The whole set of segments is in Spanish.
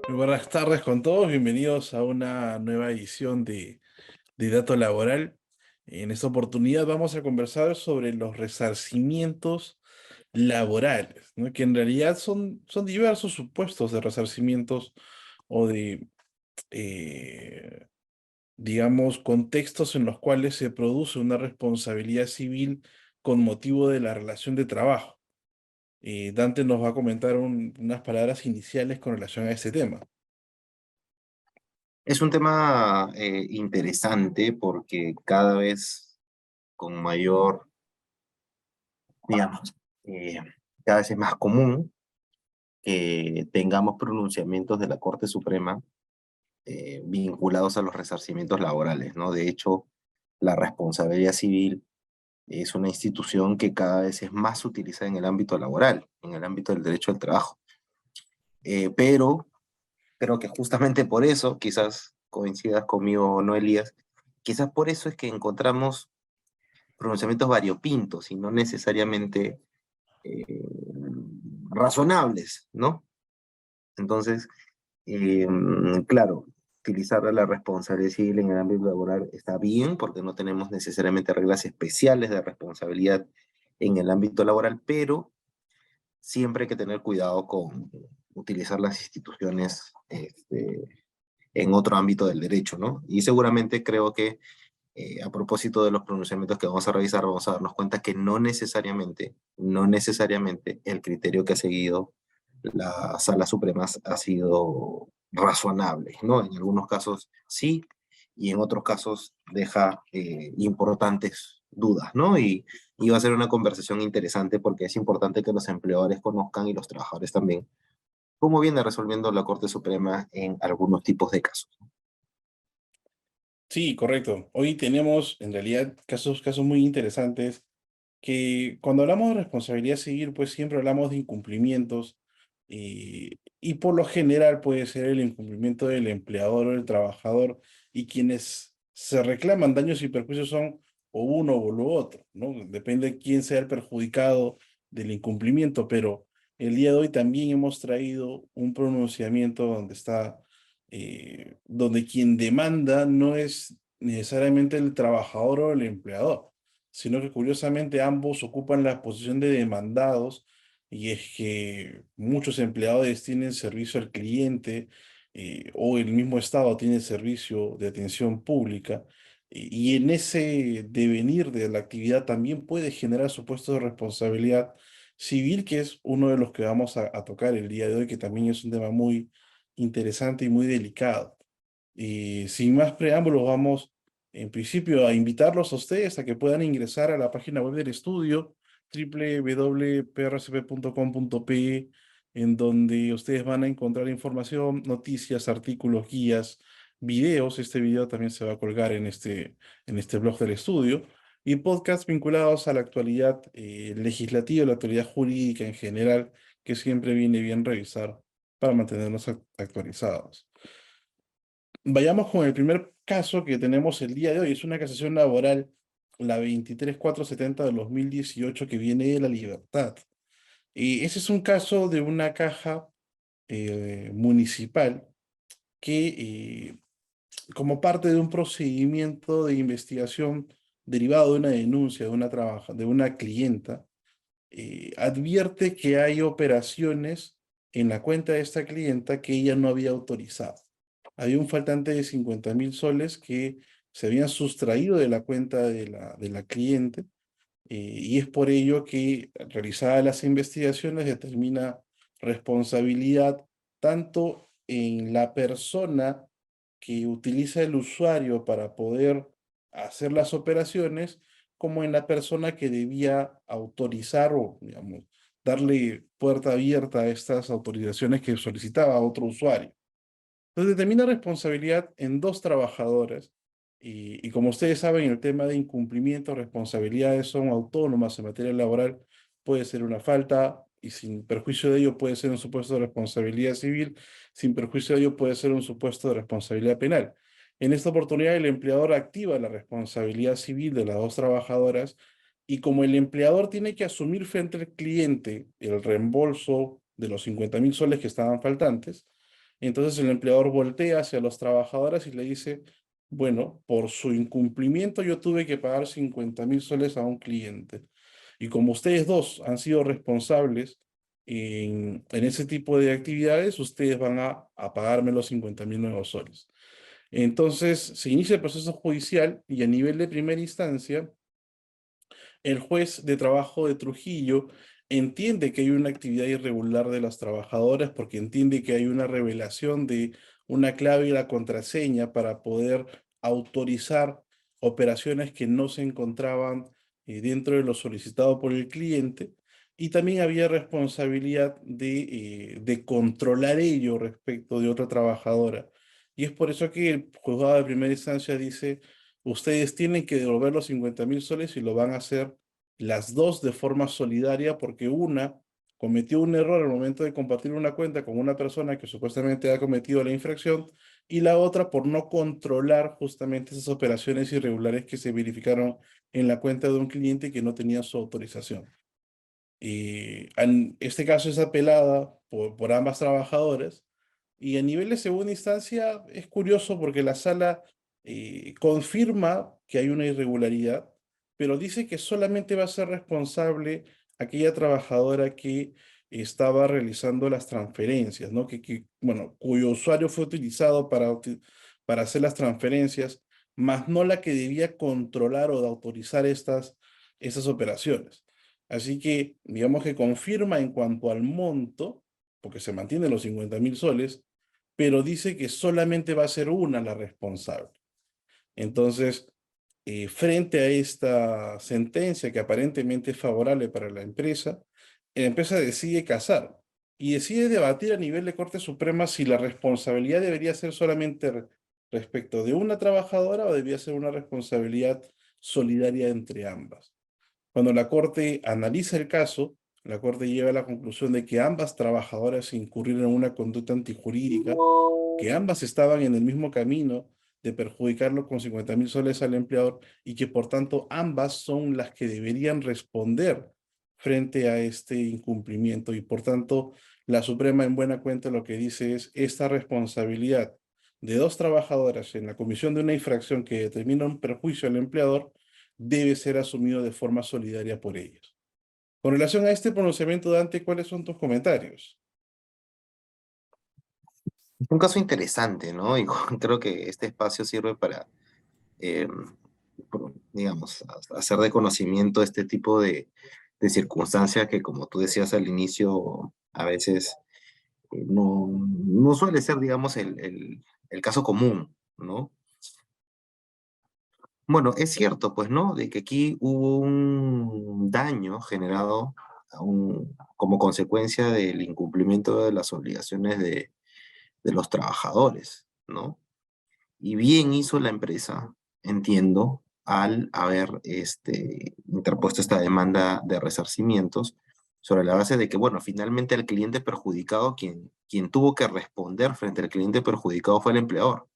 Muy buenas tardes con todos, bienvenidos a una nueva edición de Dato Laboral. En esta oportunidad vamos a conversar sobre los resarcimientos laborales, ¿no? Que en realidad son diversos supuestos de resarcimientos o de, eh, digamos, contextos en los cuales se produce una responsabilidad civil con motivo de la relación de trabajo. Dante nos va a comentar unas palabras iniciales con relación a este tema. Es un tema interesante porque cada vez con mayor, digamos, eh, cada vez es más común que tengamos pronunciamientos de la Corte Suprema vinculados a los resarcimientos laborales, ¿no? De hecho, la responsabilidad civil es una institución que cada vez es más utilizada en el ámbito laboral, en el ámbito del derecho al trabajo. Pero creo que justamente por eso, quizás coincidas conmigo o no, Elías, quizás por eso es que encontramos pronunciamientos variopintos y no necesariamente eh, razonables, ¿no? Entonces, eh, claro, utilizar la responsabilidad civil en el ámbito laboral está bien porque no tenemos necesariamente reglas especiales de responsabilidad en el ámbito laboral, pero siempre hay que tener cuidado con utilizar las instituciones en otro ámbito del derecho, ¿no? Y seguramente creo que a propósito de los pronunciamientos que vamos a revisar, vamos a darnos cuenta que no necesariamente el criterio que ha seguido la Sala Suprema ha sido razonable, ¿no? En algunos casos sí, y en otros casos deja importantes dudas, ¿no? Y va a ser una conversación interesante porque es importante que los empleadores conozcan y los trabajadores también cómo viene resolviendo la Corte Suprema en algunos tipos de casos. Sí, correcto. Hoy tenemos en realidad casos muy interesantes que cuando hablamos de responsabilidad civil, pues siempre hablamos de incumplimientos y por lo general puede ser el incumplimiento del empleador o del trabajador y quienes se reclaman daños y perjuicios son o uno o lo otro, ¿no? Depende de quién sea el perjudicado del incumplimiento, pero el día de hoy también hemos traído un pronunciamiento donde quien demanda no es necesariamente el trabajador o el empleador, sino que curiosamente ambos ocupan la posición de demandados, y es que muchos empleadores tienen servicio al cliente, o el mismo Estado tiene servicio de atención pública, y en ese devenir de la actividad también puede generar supuestos de responsabilidad civil, que es uno de los que vamos a tocar el día de hoy, que también es un tema muy interesante y muy delicado. Y sin más preámbulos, vamos en principio a invitarlos a ustedes a que puedan ingresar a la página web del estudio www.prcp.com.pe, en donde ustedes van a encontrar información, noticias, artículos, guías, videos. Este video también se va a colgar en este blog del estudio, y podcasts vinculados a la actualidad legislativa, la actualidad jurídica en general, que siempre viene bien revisar para mantenernos actualizados. Vayamos con el primer caso que tenemos el día de hoy. Es una casación laboral, la 23470 de 2018, que viene de La Libertad. Y ese es un caso de una caja municipal que, como parte de un procedimiento de investigación derivado de una denuncia de una clienta, advierte que hay operaciones en la cuenta de esta clienta que ella no había autorizado. Había un faltante de 50.000 soles que se habían sustraído de la cuenta de la cliente, y es por ello que, realizadas las investigaciones, determina responsabilidad tanto en la persona que utiliza el usuario para poder hacer las operaciones, como en la persona que debía autorizar o, digamos, darle puerta abierta a estas autorizaciones que solicitaba otro usuario. Entonces determina responsabilidad en dos trabajadoras, y como ustedes saben, el tema de incumplimiento, responsabilidades son autónomas en materia laboral. Puede ser una falta y sin perjuicio de ello puede ser un supuesto de responsabilidad civil, sin perjuicio de ello puede ser un supuesto de responsabilidad penal. En esta oportunidad el empleador activa la responsabilidad civil de las dos trabajadoras, y como el empleador tiene que asumir frente al cliente el reembolso de los 50.000 soles que estaban faltantes, Entonces el empleador voltea hacia los trabajadores y le dice, bueno, por su incumplimiento yo tuve que pagar 50.000 soles a un cliente. Y como ustedes dos han sido responsables en ese tipo de actividades, ustedes van a pagarme los 50.000 nuevos soles. Entonces se inicia el proceso judicial y a nivel de primera instancia, el juez de trabajo de Trujillo entiende que hay una actividad irregular de las trabajadoras porque entiende que hay una revelación de una clave y la contraseña para poder autorizar operaciones que no se encontraban dentro de lo solicitado por el cliente. Y también había responsabilidad de controlar ello respecto de otra trabajadora. Y es por eso que el juzgado de primera instancia dice, ustedes tienen que devolver los 50.000 soles y lo van a hacer las dos de forma solidaria porque una cometió un error al momento de compartir una cuenta con una persona que supuestamente ha cometido la infracción y la otra por no controlar justamente esas operaciones irregulares que se verificaron en la cuenta de un cliente que no tenía su autorización. En este caso es apelada por ambas trabajadoras y a nivel de segunda instancia es curioso porque la sala confirma que hay una irregularidad, pero dice que solamente va a ser responsable aquella trabajadora que estaba realizando las transferencias, ¿no? Bueno, cuyo usuario fue utilizado para hacer las transferencias, más no la que debía controlar o de autorizar estas operaciones. Así que, digamos que confirma en cuanto al monto, porque se mantienen los 50.000 soles, pero dice que solamente va a ser una la responsable. Entonces, frente a esta sentencia que aparentemente es favorable para la empresa decide casar y decide debatir a nivel de Corte Suprema si la responsabilidad debería ser solamente respecto de una trabajadora o debía ser una responsabilidad solidaria entre ambas. Cuando la Corte analiza el caso, la Corte llega a la conclusión de que ambas trabajadoras incurrieron en una conducta antijurídica, que ambas estaban en el mismo camino de perjudicarlo con 50.000 soles al empleador y que por tanto ambas son las que deberían responder frente a este incumplimiento y por tanto la Suprema en buena cuenta lo que dice es esta responsabilidad de dos trabajadoras en la comisión de una infracción que determina un perjuicio al empleador debe ser asumido de forma solidaria por ellos. Con relación a este pronunciamiento, Dante, ¿cuáles son tus comentarios? Es un caso interesante, ¿no? Y creo que este espacio sirve para, eh, digamos, hacer de conocimiento este tipo de circunstancias que, como tú decías al inicio, a veces no suele ser, digamos, el caso común, ¿no? Bueno, es cierto, pues, ¿no? De que aquí hubo un daño generado como consecuencia del incumplimiento de las obligaciones de los trabajadores, ¿no? Y bien hizo la empresa, entiendo, al haber interpuesto esta demanda de resarcimientos sobre la base de que, bueno, finalmente el cliente perjudicado, quien tuvo que responder frente al cliente perjudicado fue el empleador.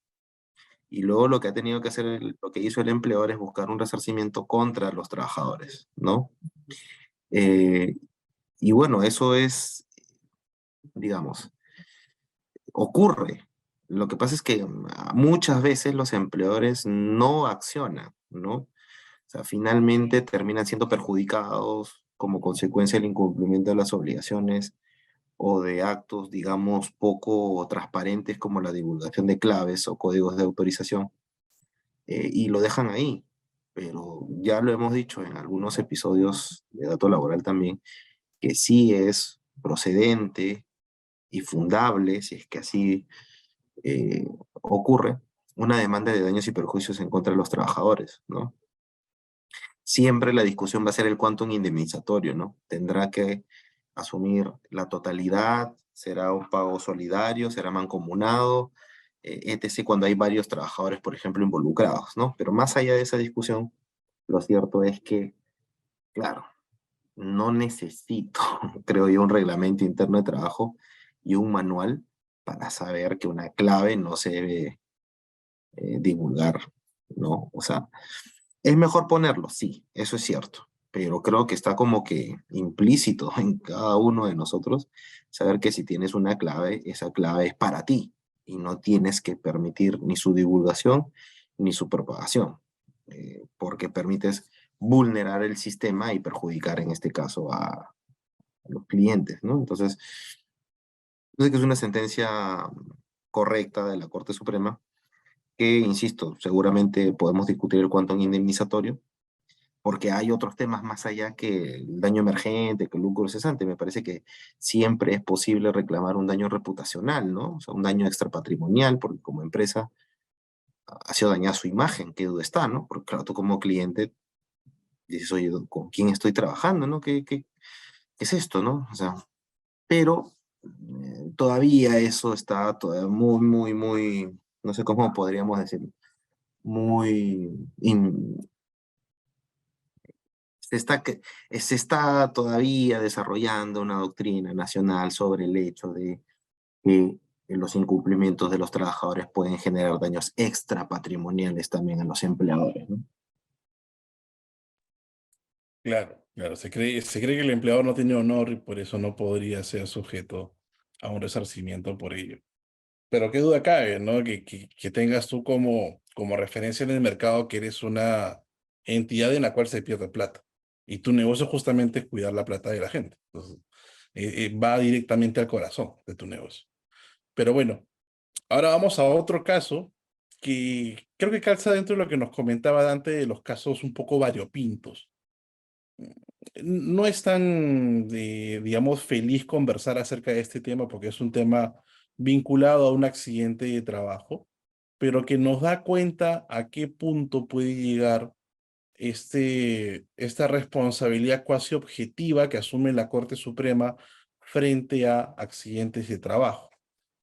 Y luego lo que ha tenido que hacer, lo que hizo el empleador es buscar un resarcimiento contra los trabajadores, ¿no? Eh, y bueno, eso es, digamos, ocurre. Lo que pasa es que muchas veces los empleadores no accionan, ¿no? O sea, finalmente terminan siendo perjudicados como consecuencia del incumplimiento de las obligaciones o de actos, digamos, poco transparentes como la divulgación de claves o códigos de autorización, y lo dejan ahí. Pero ya lo hemos dicho en algunos episodios de Dato Laboral también, que sí es procedente y fundable, si es que así ocurre, una demanda de daños y perjuicios en contra de los trabajadores, ¿no? Siempre la discusión va a ser el quantum indemnizatorio, ¿no? Tendrá que asumir la totalidad, será un pago solidario, será mancomunado, etc., cuando hay varios trabajadores, por ejemplo, involucrados, ¿no? Pero más allá de esa discusión, lo cierto es que, claro, no necesito, creo yo, un reglamento interno de trabajo y un manual para saber que una clave no se debe divulgar, ¿no? O sea, es mejor ponerlo, sí, eso es cierto, pero creo que está como que implícito en cada uno de nosotros saber que si tienes una clave, esa clave es para ti y no tienes que permitir ni su divulgación ni su propagación, porque permites vulnerar el sistema y perjudicar en este caso a los clientes, ¿no? Entonces, creo que es una sentencia correcta de la Corte Suprema que, insisto, seguramente podemos discutir el cuánto indemnizatorio, porque hay otros temas más allá que el daño emergente, que el lucro cesante. Me parece que siempre es posible reclamar un daño reputacional, ¿no? O sea, un daño extrapatrimonial, porque como empresa ha sido dañada su imagen, qué duda está, ¿no? Porque claro, tú como cliente dices, oye, ¿con quién estoy trabajando, no? ¿Qué es esto, no? O sea, pero todavía eso está todavía muy, no sé cómo podríamos decir, muy se está todavía desarrollando una doctrina nacional sobre el hecho de que los incumplimientos de los trabajadores pueden generar daños extrapatrimoniales también a los empleadores, ¿no? Claro, claro, se cree que el empleador no tiene honor y por eso no podría ser sujeto a un resarcimiento por ello. Pero qué duda cabe, ¿no? Que tengas tú como referencia en el mercado que eres una entidad en la cual se pierde plata. Y tu negocio justamente es cuidar la plata de la gente. Entonces, va directamente al corazón de tu negocio. Pero bueno, ahora vamos a otro caso que creo que calza dentro de lo que nos comentaba Dante de los casos un poco variopintos. No es tan, digamos, feliz conversar acerca de este tema porque es un tema vinculado a un accidente de trabajo, pero que nos da cuenta a qué punto puede llegar esta responsabilidad cuasi objetiva que asume la Corte Suprema frente a accidentes de trabajo.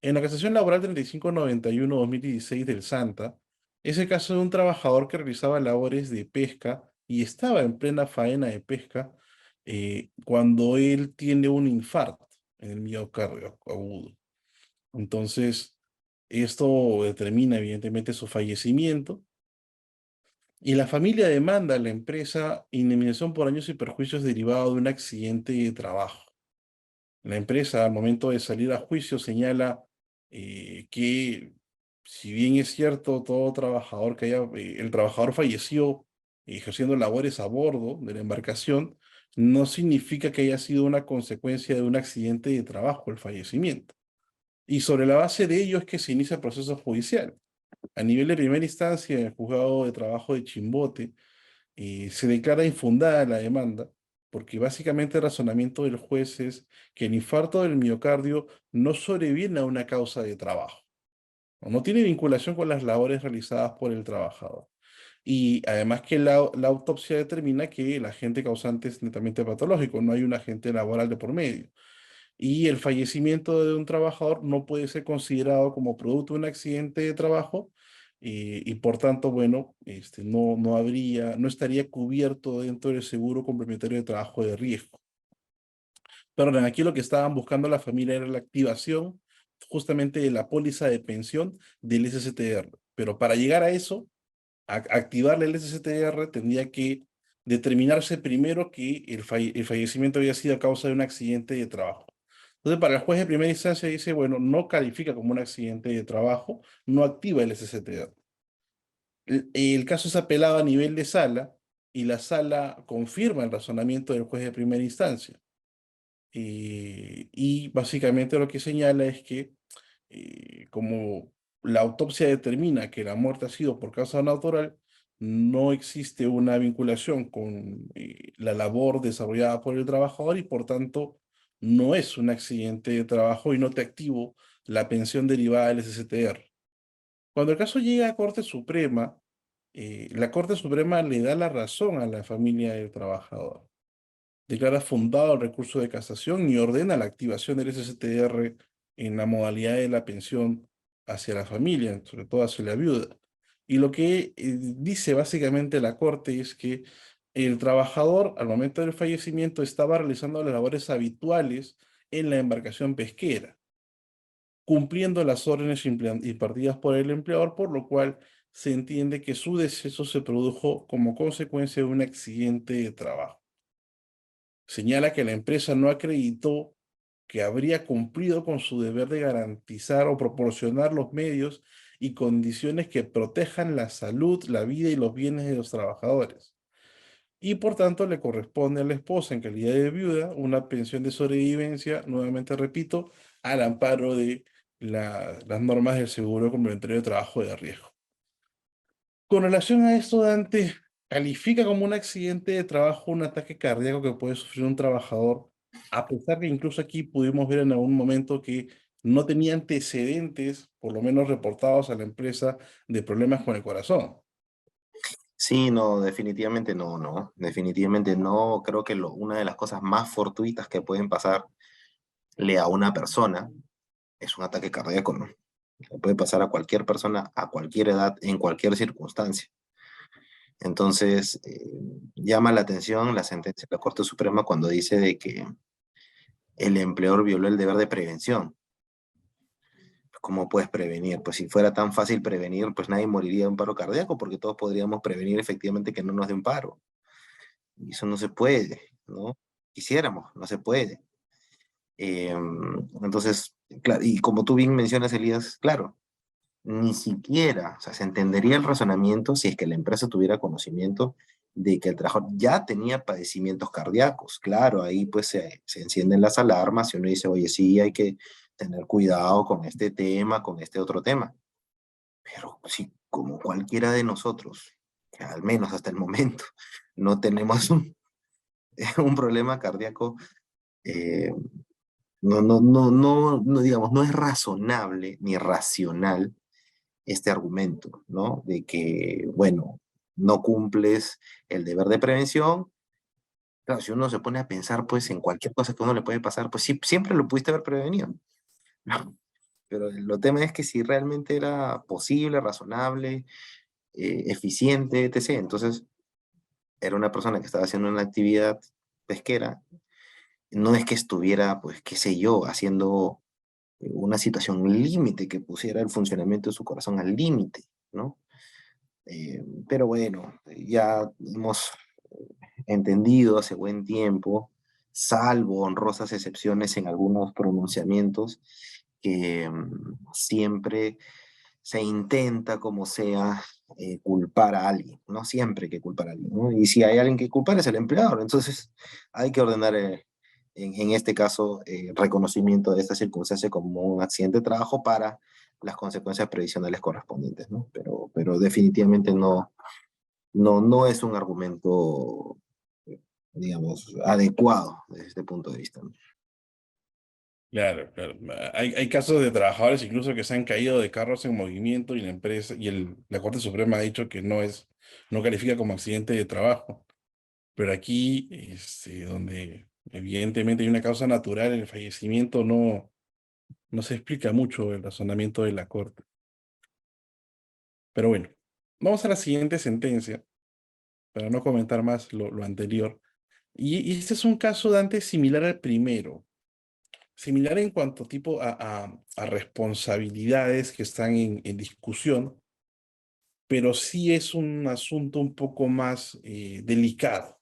En la Casación Laboral 3591-2016 del SANTA, ese caso de un trabajador que realizaba labores de pesca y estaba en plena faena de pesca cuando él tiene un infarto en el miocardio agudo. Entonces, esto determina evidentemente su fallecimiento y la familia demanda a la empresa indemnización por daños y perjuicios derivados de un accidente de trabajo. La empresa, al momento de salir a juicio, señala que, si bien es cierto, todo trabajador el trabajador falleció ejerciendo labores a bordo de la embarcación, no significa que haya sido una consecuencia de un accidente de trabajo el fallecimiento. Y sobre la base de ello es que se inicia el proceso judicial. A nivel de primera instancia, en el juzgado de trabajo de Chimbote, se declara infundada la demanda, porque básicamente el razonamiento del juez es que el infarto del miocardio no sobreviene a una causa de trabajo, no tiene vinculación con las labores realizadas por el trabajador. Y además que la autopsia determina que el agente causante es netamente patológico, no hay un agente laboral de por medio. Y el fallecimiento de un trabajador no puede ser considerado como producto de un accidente de trabajo y por tanto, bueno, no estaría cubierto dentro del seguro complementario de trabajo de riesgo. Pero aquí lo que estaban buscando la familia era la activación justamente de la póliza de pensión del SSTR. Pero para llegar a eso, activarle el SSTR tendría que determinarse primero que el fallecimiento había sido a causa de un accidente de trabajo. Entonces, para el juez de primera instancia dice, bueno, no califica como un accidente de trabajo, no activa el SSTR. El caso es apelado a nivel de sala y la sala confirma el razonamiento del juez de primera instancia. Y básicamente lo que señala es que como la autopsia determina que la muerte ha sido por causa natural, no existe una vinculación con la labor desarrollada por el trabajador y por tanto no es un accidente de trabajo y no te activo la pensión derivada del SSTR. Cuando el caso llega a Corte Suprema, la Corte Suprema le da la razón a la familia del trabajador, declara fundado el recurso de casación y ordena la activación del SSTR en la modalidad de la pensión hacia la familia, sobre todo hacia la viuda. Y lo que dice básicamente la Corte es que el trabajador al momento del fallecimiento estaba realizando las labores habituales en la embarcación pesquera, cumpliendo las órdenes impartidas por el empleador, por lo cual se entiende que su deceso se produjo como consecuencia de un accidente de trabajo. señala que la empresa no acreditó que habría cumplido con su deber de garantizar o proporcionar los medios y condiciones que protejan la salud, la vida y los bienes de los trabajadores. Y por tanto le corresponde a la esposa en calidad de viuda una pensión de sobrevivencia, nuevamente repito, al amparo de las normas del seguro complementario de trabajo de riesgo. Con relación a esto, Dante, califica como un accidente de trabajo un ataque cardíaco que puede sufrir un trabajador, a pesar que incluso aquí pudimos ver en algún momento que no tenía antecedentes, por lo menos reportados a la empresa, de problemas con el corazón. Sí, no, definitivamente no, no, definitivamente no. Creo que una de las cosas más fortuitas que pueden pasarle a una persona es un ataque cardíaco, ¿no? Le puede pasar a cualquier persona, a cualquier edad, en cualquier circunstancia. Entonces, llama la atención la sentencia de la Corte Suprema cuando dice de que el empleador violó el deber de prevención. ¿Cómo puedes prevenir? Pues si fuera tan fácil prevenir, pues nadie moriría de un paro cardíaco porque todos podríamos prevenir efectivamente que no nos dé un paro. Y eso no se puede, ¿no? Quisiéramos, no se puede. Entonces, claro, y como tú bien mencionas, Elías, claro, ni siquiera, o sea, se entendería el razonamiento si es que la empresa tuviera conocimiento de que el trabajador ya tenía padecimientos cardíacos. Claro, ahí pues se encienden las alarmas y uno dice, oye, sí, hay que tener cuidado con este tema, con este otro tema. Pero si como cualquiera de nosotros, que al menos hasta el momento, no tenemos un problema cardíaco, eh, no, digamos, no es razonable ni racional este argumento, ¿no? De que, bueno, no cumples el deber de prevención. Claro, si uno se pone a pensar, pues, en cualquier cosa que a uno le puede pasar, pues sí, siempre lo pudiste haber prevenido. ¿No? Pero el tema es que si realmente era posible, razonable, eficiente, etc. Entonces, era una persona que estaba haciendo una actividad pesquera, no es que estuviera, pues, qué sé yo, haciendo una situación límite que pusiera el funcionamiento de su corazón al límite, ¿no? Pero bueno, ya hemos entendido hace buen tiempo, salvo honrosas excepciones en algunos pronunciamientos, que siempre se intenta, como sea, culpar a alguien, ¿no? Siempre hay que culpar a alguien, ¿no? Y si hay alguien que culpar es el empleador, entonces hay que ordenar, en este caso, reconocimiento de esta circunstancia como un accidente de trabajo para las consecuencias previsionales correspondientes, ¿no? Pero definitivamente no es un argumento, digamos, adecuado desde este punto de vista, ¿no? Claro, claro. Hay casos de trabajadores incluso que se han caído de carros en movimiento y la empresa y la Corte Suprema ha dicho que no califica como accidente de trabajo. Pero aquí, donde evidentemente hay una causa natural, el fallecimiento no se explica mucho el razonamiento de la Corte. Pero bueno, vamos a la siguiente sentencia, para no comentar más lo anterior. Y este es un caso, Dante, similar al primero. Similar en cuanto tipo a responsabilidades que están en discusión, pero sí es un asunto un poco más delicado,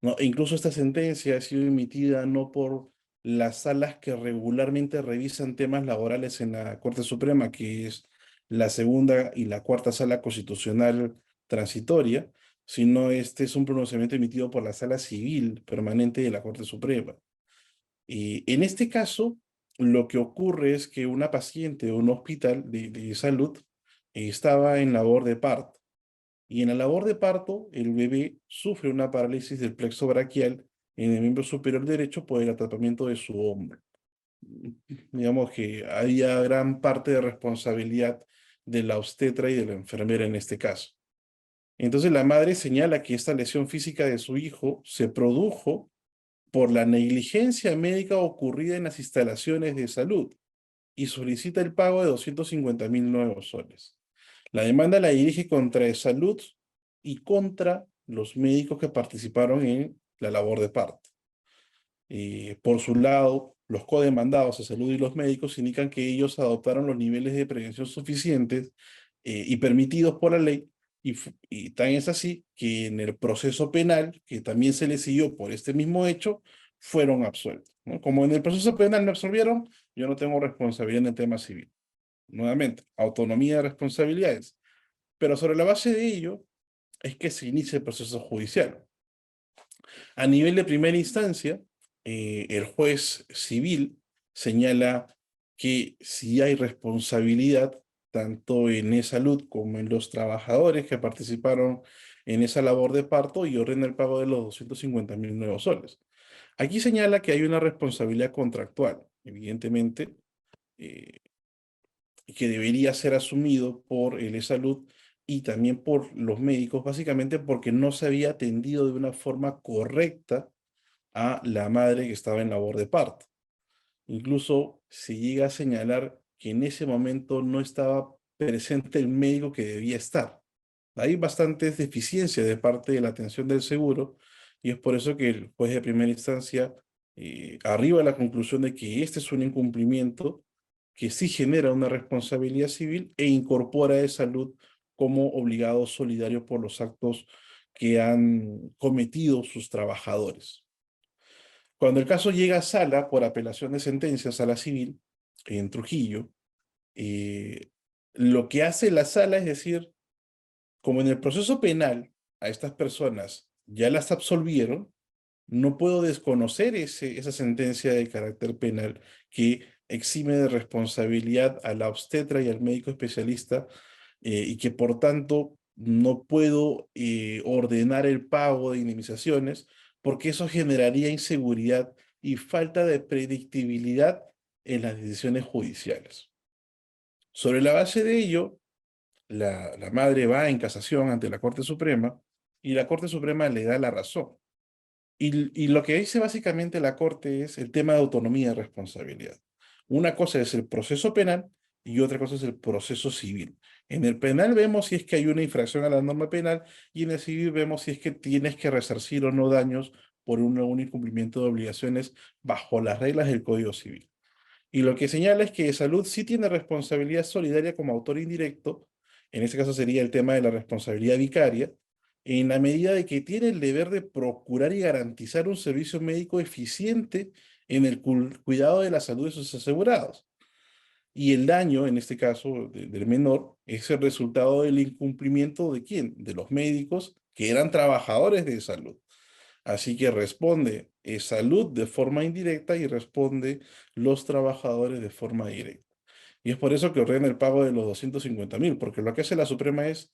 ¿no? E incluso esta sentencia ha sido emitida no por las salas que regularmente revisan temas laborales en la Corte Suprema, que es la segunda y la cuarta sala constitucional transitoria, sino este es un pronunciamiento emitido por la sala civil permanente de la Corte Suprema. Y en este caso, lo que ocurre es que una paciente de un hospital de salud estaba en labor de parto. Y en la labor de parto, el bebé sufre una parálisis del plexo braquial en el miembro superior derecho por el atrapamiento de su hombro. Digamos que había gran parte de responsabilidad de la obstetra y de la enfermera en este caso. Entonces la madre señala que esta lesión física de su hijo se produjo por la negligencia médica ocurrida en las instalaciones de salud y solicita el pago de 250.000 nuevos soles. La demanda la dirige contra Salud y contra los médicos que participaron en la labor de parto. Por su lado, los codemandados de salud y los médicos indican que ellos adoptaron los niveles de prevención suficientes y permitidos por la ley, y tan es así que en el proceso penal, que también se le siguió por este mismo hecho, fueron absueltos, ¿no? Como en el proceso penal me absolvieron, yo no tengo responsabilidad en el tema civil. Nuevamente, autonomía de responsabilidades. Pero sobre la base de ello es que se inicia el proceso judicial. A nivel de primera instancia, el juez civil señala que si hay responsabilidad tanto en E-Salud como en los trabajadores que participaron en esa labor de parto y ordena el pago de los 250.000 nuevos soles. Aquí señala que hay una responsabilidad contractual, evidentemente, eh, que debería ser asumido por el E-Salud y también por los médicos, básicamente porque no se había atendido de una forma correcta a la madre que estaba en labor de parto. Incluso se llega a señalar que en ese momento no estaba presente el médico que debía estar. Hay bastantes deficiencias de parte de la atención del seguro y es por eso que el juez de primera instancia arriba a la conclusión de que este es un incumplimiento que sí genera una responsabilidad civil e incorpora a salud como obligado solidario por los actos que han cometido sus trabajadores. Cuando el caso llega a sala por apelación de sentencia, sala civil, en Trujillo, eh, lo que hace la sala es decir, como en el proceso penal a estas personas ya las absolvieron, no puedo desconocer esa sentencia de carácter penal que exime de responsabilidad a la obstetra y al médico especialista y que por tanto no puedo ordenar el pago de indemnizaciones porque eso generaría inseguridad y falta de predictibilidad en las decisiones judiciales. Sobre la base de ello, la madre va en casación ante la Corte Suprema y la Corte Suprema le da la razón. Y lo que dice básicamente la Corte es el tema de autonomía y responsabilidad. Una cosa es el proceso penal y otra cosa es el proceso civil. En el penal vemos si es que hay una infracción a la norma penal y en el civil vemos si es que tienes que resarcir o no daños por un incumplimiento de obligaciones bajo las reglas del Código Civil. Y lo que señala es que salud sí tiene responsabilidad solidaria como autor indirecto, en este caso sería el tema de la responsabilidad vicaria, en la medida de que tiene el deber de procurar y garantizar un servicio médico eficiente en el cuidado de la salud de sus asegurados. Y el daño, en este caso del menor, es el resultado del incumplimiento de quién? De los médicos que eran trabajadores de salud. Así que responde salud de forma indirecta y responde los trabajadores de forma directa. Y es por eso que ordena el pago de los 250.000, porque lo que hace la Suprema es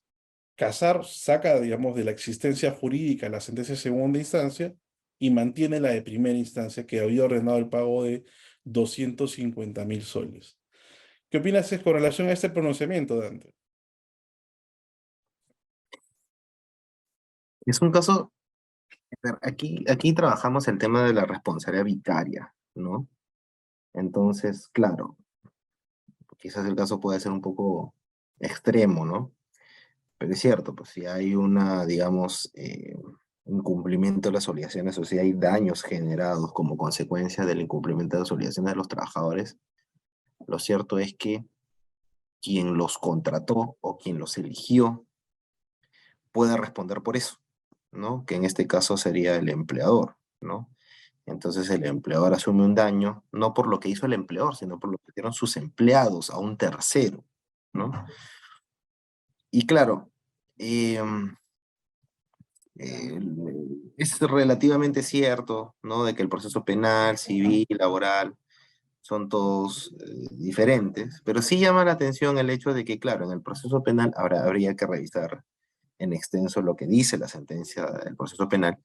casar, saca, digamos, de la existencia jurídica la sentencia de segunda instancia y mantiene la de primera instancia que había ordenado el pago de 250.000 soles. ¿Qué opinas con relación a este pronunciamiento, Dante? Es un caso, a ver, aquí trabajamos el tema de la responsabilidad vicaria, ¿no? Entonces, claro, quizás el caso puede ser un poco extremo, ¿no? Pero es cierto, pues si hay una, digamos, incumplimiento de las obligaciones o si hay daños generados como consecuencia del incumplimiento de las obligaciones de los trabajadores, lo cierto es que quien los contrató o quien los eligió puede responder por eso, ¿no? Que en este caso sería el empleador, ¿no? Entonces el empleador asume un daño, no por lo que hizo el empleador, sino por lo que hicieron sus empleados a un tercero, ¿no? Y claro, em, eh, es relativamente cierto, ¿no? De que el proceso penal, civil, laboral, son todos diferentes, pero sí llama la atención el hecho de que, claro, en el proceso penal habría que revisar en extenso lo que dice la sentencia del proceso penal.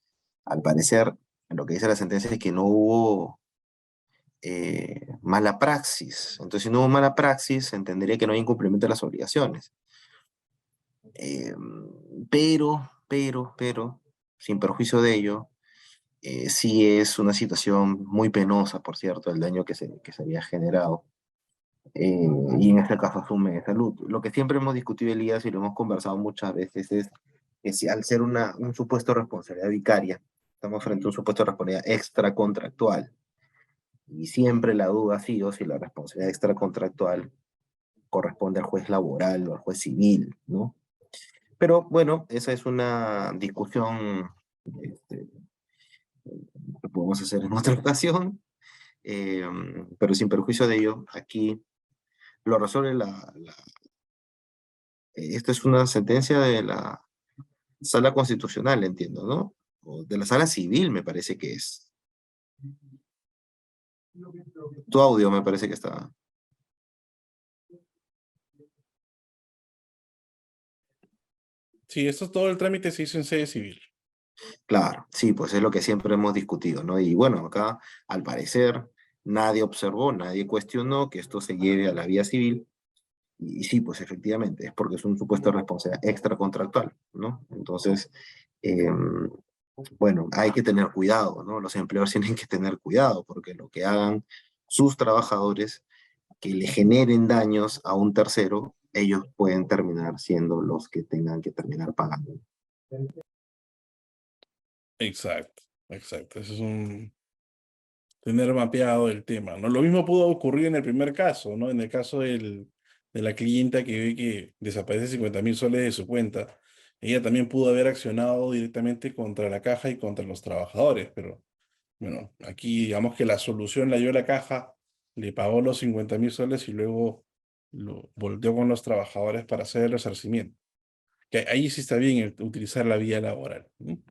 Al parecer, lo que dice la sentencia es que no hubo mala praxis. Entonces, si no hubo mala praxis, se entendería que no hay incumplimiento de las obligaciones. Eh, pero, sin perjuicio de ello, sí es una situación muy penosa, por cierto, el daño que se había generado. Y en este caso asume de salud. Lo que siempre hemos discutido, Elías, y lo hemos conversado muchas veces, es que si al ser un supuesto de responsabilidad vicaria, estamos frente a un supuesto de responsabilidad extracontractual. Y siempre la duda ha sido si la responsabilidad extracontractual corresponde al juez laboral o al juez civil, ¿no? Pero bueno, esa es una discusión este, lo podemos hacer en otra ocasión, pero sin perjuicio de ello, aquí lo resuelve esta es una sentencia de la Sala Constitucional, entiendo, ¿no? O de la Sala Civil, me parece que es. Tu audio me parece que está. Sí, esto todo el trámite se hizo en sede civil. Claro, sí, pues es lo que siempre hemos discutido, ¿no? Y bueno, acá, al parecer, nadie observó, nadie cuestionó que esto se lleve a la vía civil. Y sí, pues efectivamente, es porque es un supuesto responsabilidad extracontractual, ¿no? Entonces, bueno, hay que tener cuidado, ¿no? Los empleadores tienen que tener cuidado porque lo que hagan sus trabajadores que le generen daños a un tercero, ellos pueden terminar siendo los que tengan que terminar pagando. Exacto, exacto. Eso es tener mapeado el tema, ¿no? Lo mismo pudo ocurrir en el primer caso, ¿no? En el caso de la clienta que ve que desaparece 50.000 soles de su cuenta. Ella también pudo haber accionado directamente contra la caja y contra los trabajadores, pero bueno, aquí digamos que la solución la dio la caja, le pagó los 50.000 soles y luego lo volteó con los trabajadores para hacer el resarcimiento. Que ahí sí está bien utilizar la vía laboral, ¿no?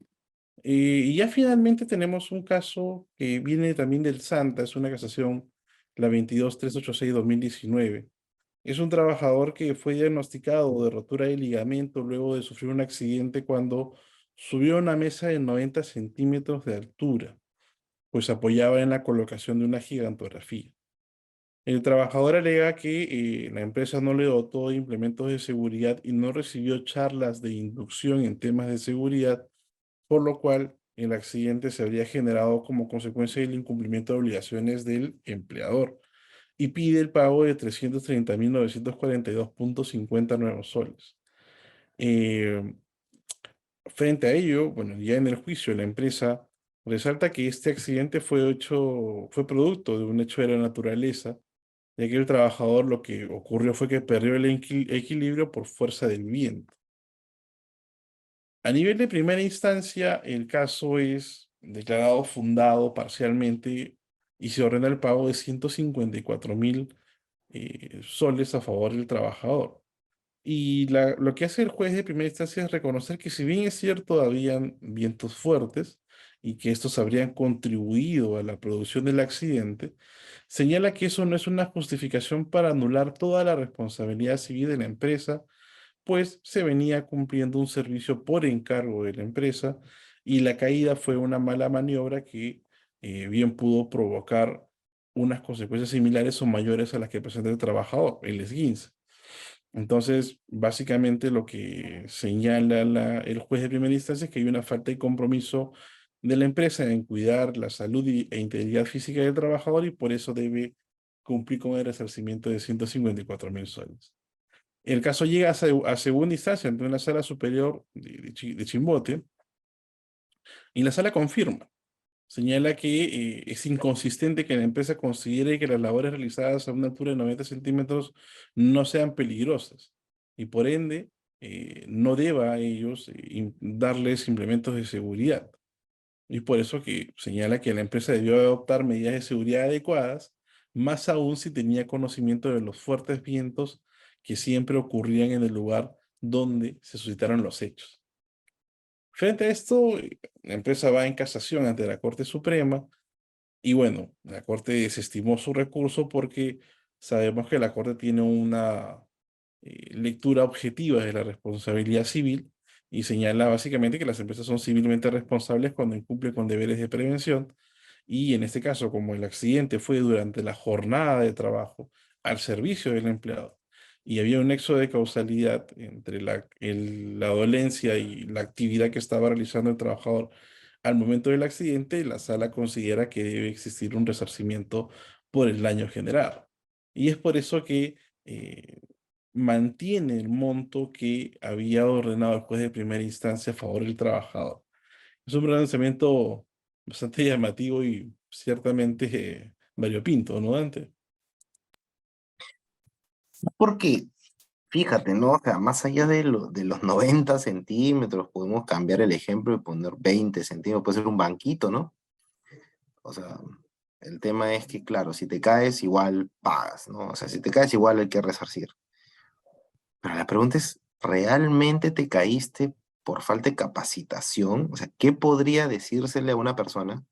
Y ya finalmente tenemos un caso que viene también del Santa, es una casación, la 22386/2019. Es un trabajador que fue diagnosticado de rotura de ligamento luego de sufrir un accidente cuando subió a una mesa de 90 centímetros de altura, pues apoyaba en la colocación de una gigantografía. El trabajador alega que la empresa no le dotó de implementos de seguridad y no recibió charlas de inducción en temas de seguridad, por lo cual el accidente se habría generado como consecuencia del incumplimiento de obligaciones del empleador y pide el pago de 330.942.50 nuevos soles. Eh, Frente a ello, bueno, ya en el juicio, la empresa resalta que este accidente fue producto de un hecho de la naturaleza, ya que el trabajador lo que ocurrió fue que perdió el equilibrio por fuerza del viento. A nivel de primera instancia, el caso es declarado fundado parcialmente y se ordena el pago de 154.000 soles a favor del trabajador. Y lo que hace el juez de primera instancia es reconocer que si bien es cierto, habían vientos fuertes y que estos habrían contribuido a la producción del accidente, señala que eso no es una justificación para anular toda la responsabilidad civil de la empresa, pues se venía cumpliendo un servicio por encargo de la empresa y la caída fue una mala maniobra que bien pudo provocar unas consecuencias similares o mayores a las que presenta el trabajador, el esguince. Entonces, básicamente lo que señala el juez de primera instancia es que hay una falta de compromiso de la empresa en cuidar la salud e integridad física del trabajador y por eso debe cumplir con el resarcimiento de 154.000 soles. El caso llega a segunda instancia ante una sala superior de Chimbote y la sala confirma. Señala que es inconsistente que la empresa considere que las labores realizadas a una altura de 90 centímetros no sean peligrosas y por ende no deba a ellos darles implementos de seguridad. Y por eso que señala que la empresa debió adoptar medidas de seguridad adecuadas, más aún si tenía conocimiento de los fuertes vientos que siempre ocurrían en el lugar donde se suscitaron los hechos. Frente a esto, la empresa va en casación ante la Corte Suprema y bueno, la Corte desestimó su recurso porque sabemos que la Corte tiene una lectura objetiva de la responsabilidad civil y señala básicamente que las empresas son civilmente responsables cuando incumplen con deberes de prevención y en este caso, como el accidente fue durante la jornada de trabajo al servicio del empleado y había un nexo de causalidad entre la dolencia y la actividad que estaba realizando el trabajador al momento del accidente, la sala considera que debe existir un resarcimiento por el daño generado. Y es por eso que mantiene el monto que había ordenado el juez de primera instancia a favor del trabajador. Es un pronunciamiento bastante llamativo y ciertamente variopinto, ¿no, Dante? Porque, fíjate, ¿no? O sea, más allá de los 90 centímetros, podemos cambiar el ejemplo y poner 20 centímetros, puede ser un banquito, ¿no? O sea, el tema es que, claro, si te caes, igual pagas, ¿no? O sea, si te caes, igual hay que resarcir. Pero la pregunta es, ¿realmente te caíste por falta de capacitación? O sea, ¿qué podría decírsele a una persona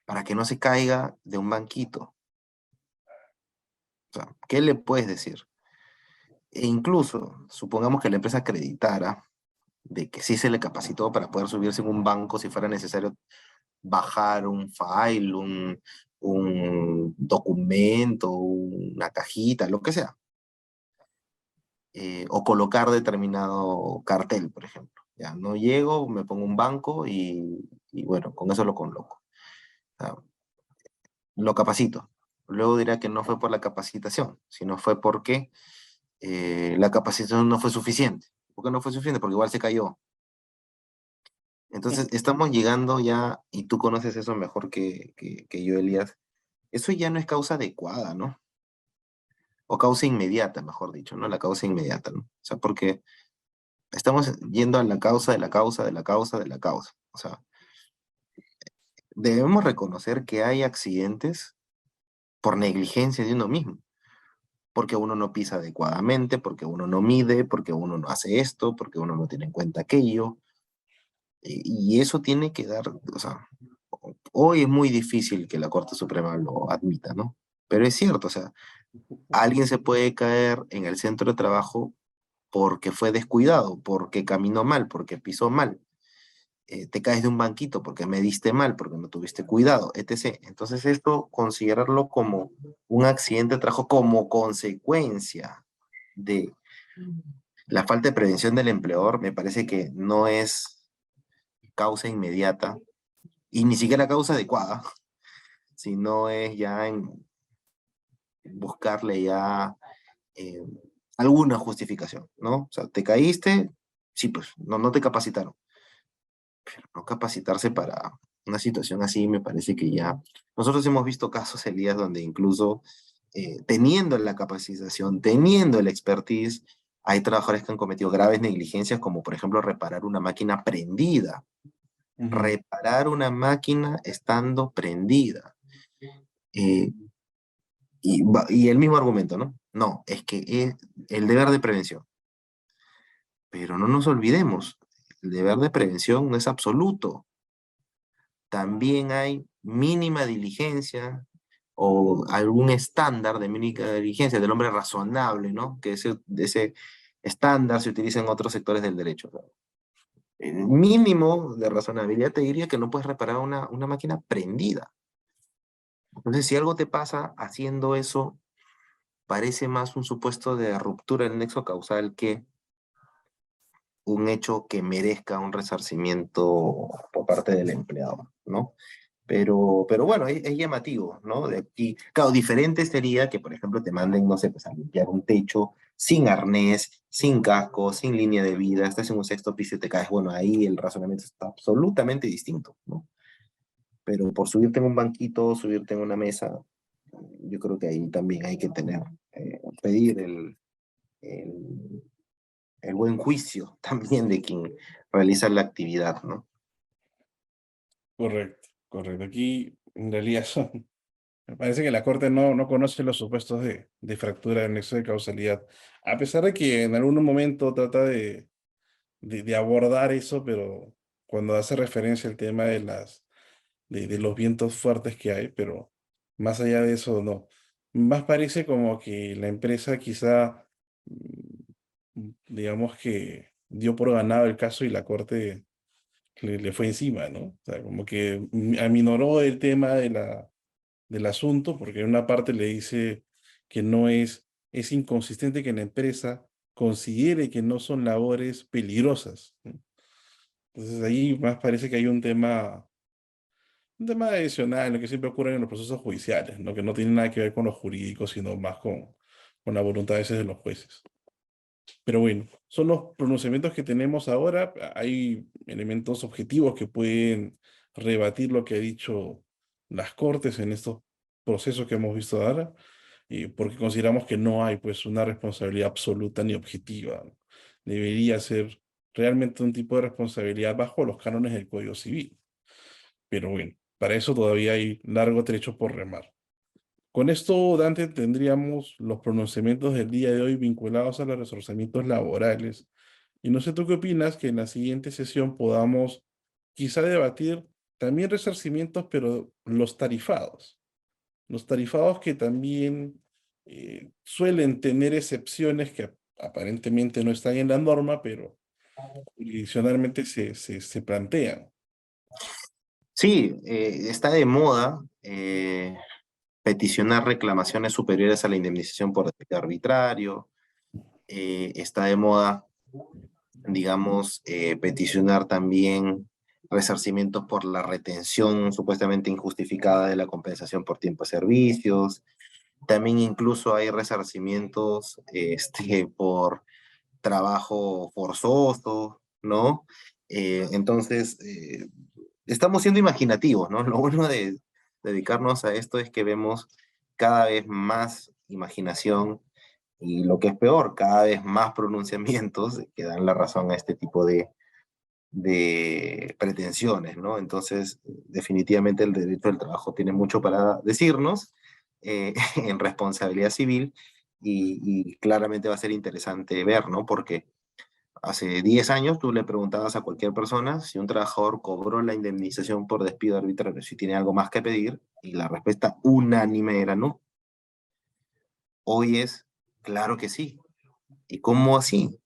para que no se caiga de un banquito? O sea, ¿qué le puedes decir? E incluso, supongamos que la empresa acreditara de que sí se le capacitó para poder subirse en un banco si fuera necesario bajar un file, un documento, una cajita, lo que sea. O colocar determinado cartel, por ejemplo. Ya, no llego, me pongo un banco y bueno, con eso lo coloco. O sea, lo capacito. Luego dirá que no fue por la capacitación, sino fue porque la capacitación no fue suficiente. ¿Por qué no fue suficiente? Porque igual se cayó. Entonces, estamos llegando ya, y tú conoces eso mejor que yo, Elías, eso ya no es causa adecuada, ¿no? O causa inmediata, mejor dicho, ¿no? La causa inmediata, ¿no? O sea, porque estamos yendo a la causa de la causa de la causa de la causa. O sea, debemos reconocer que hay accidentes por negligencia de uno mismo, porque uno no pisa adecuadamente, porque uno no mide, porque uno no hace esto, porque uno no tiene en cuenta aquello. Y eso tiene que dar, o sea, hoy es muy difícil que la Corte Suprema lo admita, ¿no? Pero es cierto, o sea, alguien se puede caer en el centro de trabajo porque fue descuidado, porque caminó mal, porque pisó mal. Te caes de un banquito porque me diste mal, porque no tuviste cuidado, etc. Entonces esto, considerarlo como un accidente trajo como consecuencia de la falta de prevención del empleador, me parece que no es causa inmediata y ni siquiera causa adecuada, sino es ya en buscarle ya eh, alguna justificación, ¿no? O sea, te caíste, sí, pues no te capacitaron. No capacitarse para una situación así, me parece que ya... Nosotros hemos visto casos, Elías, donde incluso teniendo la capacitación, teniendo el expertise, hay trabajadores que han cometido graves negligencias, como por ejemplo reparar una máquina prendida. Ujú. Reparar una máquina estando prendida. Eh, y el mismo argumento, ¿no? No, es que es el deber de prevención. Pero no nos olvidemos, el deber de prevención no es absoluto. También hay mínima diligencia o algún estándar de mínima diligencia del hombre razonable, ¿no? Que ese estándar se utiliza en otros sectores del derecho, ¿no? El mínimo de razonabilidad te diría que no puedes reparar una máquina prendida. Entonces, si algo te pasa haciendo eso, parece más un supuesto de ruptura del nexo causal que un hecho que merezca un resarcimiento por parte del empleado, ¿no? Pero bueno, es llamativo, ¿no? De aquí, claro, diferente sería que, por ejemplo, te manden, no sé, pues a limpiar un techo sin arnés, sin casco, sin línea de vida, estás en un sexto piso y te caes, bueno, ahí el razonamiento está absolutamente distinto, ¿no? Pero por subirte en un banquito, subirte en una mesa, yo creo que ahí también hay que tener, pedir el, el buen juicio también de quien realiza la actividad, ¿no? Correcto, correcto. Aquí en realidad son, me parece que la Corte no conoce los supuestos de fractura del nexo de causalidad, a pesar de que en algún momento trata de abordar eso, pero cuando hace referencia al tema de los vientos fuertes que hay, pero más allá de eso, no. Más parece como que la empresa quizá, digamos que dio por ganado el caso y la Corte le fue encima, ¿no? O sea, como que aminoró el tema del asunto, porque en una parte le dice que no es inconsistente que la empresa considere que no son labores peligrosas, ¿no? Entonces ahí más parece que hay un tema adicional, lo que siempre ocurre en los procesos judiciales, ¿no? Que no tiene nada que ver con los jurídicos, sino más con la voluntad a veces de los jueces. Pero bueno, son los pronunciamientos que tenemos ahora. Hay elementos objetivos que pueden rebatir lo que ha dicho las Cortes en estos procesos que hemos visto ahora, y porque consideramos que no hay pues una responsabilidad absoluta ni objetiva. Debería ser realmente un tipo de responsabilidad bajo los cánones del Código Civil. Pero bueno. Para eso todavía hay largo trecho por remar. Con esto, Dante, tendríamos los pronunciamientos del día de hoy vinculados a los reforzamientos laborales. Y no sé tú qué opinas que en la siguiente sesión podamos quizá debatir también resarcimientos, pero los tarifados. Los tarifados que también suelen tener excepciones que aparentemente no están en la norma, pero jurisdiccionalmente se plantean. Sí, está de moda peticionar reclamaciones superiores a la indemnización por despido arbitrario. Está de moda, digamos, peticionar también resarcimientos por la retención supuestamente injustificada de la compensación por tiempo de servicios. También incluso hay resarcimientos por trabajo forzoso, ¿no? Entonces, estamos siendo imaginativos, ¿no? Lo bueno de dedicarnos a esto es que vemos cada vez más imaginación y lo que es peor, cada vez más pronunciamientos que dan la razón a este tipo de pretensiones, ¿no? Entonces, definitivamente el derecho del trabajo tiene mucho para decirnos en responsabilidad civil y claramente va a ser interesante ver, ¿no? Porque hace 10 años tú le preguntabas a cualquier persona si un trabajador cobró la indemnización por despido arbitrario, si tiene algo más que pedir, y la respuesta unánime era no. Hoy es, claro que sí. ¿Y cómo así?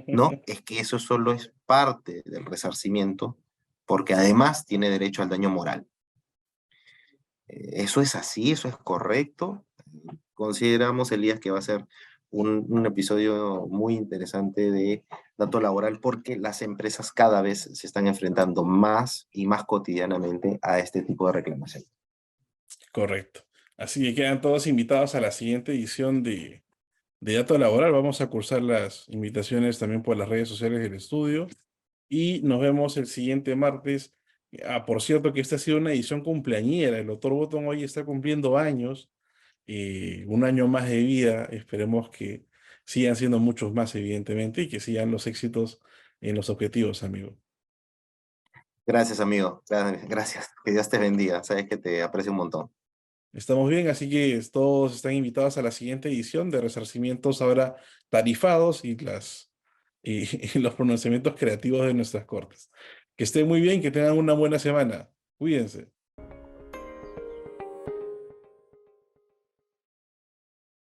No, es que eso solo es parte del resarcimiento, porque además tiene derecho al daño moral. ¿Eso es así? ¿Eso es correcto? Consideramos, Elías, que va a ser un episodio muy interesante de dato laboral porque las empresas cada vez se están enfrentando más y más cotidianamente a este tipo de reclamación. Correcto. Así que quedan todos invitados a la siguiente edición de Dato Laboral. Vamos a cursar las invitaciones también por las redes sociales del estudio y nos vemos el siguiente martes. Ah, por cierto que esta ha sido una edición cumpleañera. El doctor Botón hoy está cumpliendo años, un año más de vida. Esperemos que sigan siendo muchos más, evidentemente, y que sigan los éxitos en los objetivos, amigo. Gracias, amigo. Gracias. Que Dios te bendiga. Sabes que te aprecio un montón. Estamos bien, así que todos están invitados a la siguiente edición de resarcimientos ahora tarifados y los pronunciamientos creativos de nuestras cortes. Que estén muy bien, que tengan una buena semana. Cuídense.